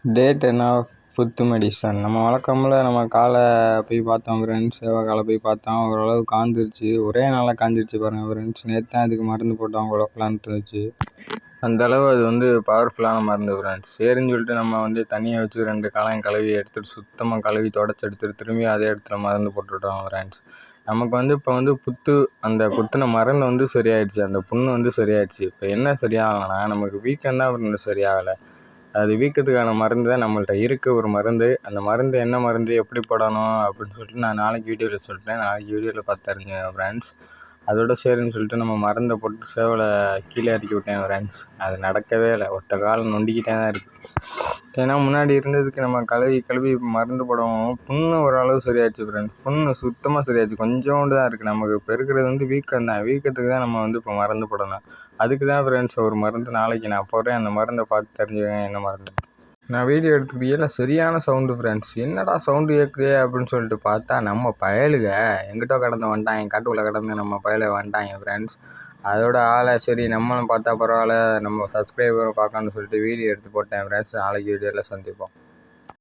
டே 10 of புத்து medicine. நம்ம வழக்கம்போல் நம்ம காலை போய் பார்த்தோம் ஃப்ரெண்ட்ஸ். காலை போய் பார்த்தோம். ஓரளவு காந்துருச்சு. ஒரே நாளாக காஞ்சிருச்சு பாருங்கள் ஃப்ரெண்ட்ஸ். நேற்று தான் அதுக்கு மருந்து போட்டோம் குழப்பலான்ட்டு இருந்துச்சு. அந்தளவு அது வந்து பவர்ஃபுல்லான மருந்து ஃப்ரெண்ட்ஸ். சரின்னு சொல்லிட்டு நம்ம தண்ணியை வச்சு 2 காலையும் கழுவி எடுத்துகிட்டு சுத்தமாக கழுவி தொடச்சி எடுத்துகிட்டு திரும்பி அதே இடத்துல மருந்து போட்டுவிட்டோம் ஃப்ரெண்ட்ஸ். நமக்கு இப்போ புத்து அந்த குத்தின மருந்து சரியாயிடுச்சு. அந்த புண்ணு சரியாயிடுச்சு. இப்போ என்ன சரியாகலைன்னா நமக்கு வீக்கம் தான் சரியாகலை. அது வீக்கத்துக்கான மருந்து தான் நம்மள்ட்ட இருக்குது ஒரு மருந்து. அந்த மருந்து என்ன மருந்து எப்படி போடணும் அப்படின்னு சொல்லிட்டு நான் நாளைக்கு வீடியோவில் சொல்லிட்டேன். நாளைக்கு வீடியோவில் பார்த்து தெரிஞ்சுங்க ஃப்ரெண்ட்ஸ். அதோட சரின்னு சொல்லிட்டு நம்ம மருந்தை போட்டு சேவலை கீழே இறக்கி விட்டேன் ஃப்ரெண்ட்ஸ். அது நடக்கவே இல்லை. ஒத்த காலம் நொண்டிக்கிட்டே தான் இருக்குது. ஏன்னா முன்னாடி இருந்ததுக்கு நம்ம கழுவி மருந்து போடவும் புண்ணு ஓரளவு சரியாயிடுச்சு ஃப்ரெண்ட்ஸ். புண்ணு சுத்தமாக சரியாயிடுச்சு. கொஞ்சோண்டு தான் இருக்குது. நமக்கு இப்போ இருக்கிறது வீக்கம் தான். வீக்கத்துக்கு தான் நம்ம இப்போ மருந்து போடணும். அதுக்கு தான் ஃப்ரெண்ட்ஸ் ஒரு மருந்து நாளைக்கு நான் போடுறேன். அந்த மருந்தை பார்த்து தெரிஞ்சுக்கங்க என்ன மருந்து. நான் வீடியோ எடுத்துக்கிட்டே சரியான சவுண்டு ஃப்ரெண்ட்ஸ். என்னடா சவுண்டு கேட்குதே அப்படின்னு சொல்லிட்டு பார்த்தா நம்ம பயலுக எங்கிட்ட கடந்து வந்துட்டாங்க. காட்டுக்குள்ளே கடந்து நம்ம பயலுக வந்துட்டாங்க ஃப்ரெண்ட்ஸ். அதோட ஆளை சரி நம்மளும் பார்த்தா பரவாயில்ல, நம்ம சப்ஸ்கிரைபரை பார்க்கணுன்னு சொல்லிட்டு வீடியோ எடுத்து போட்டேன் ஃப்ரெண்ட்ஸ். நாளைக்கு வீடியோவில் சந்திப்போம்.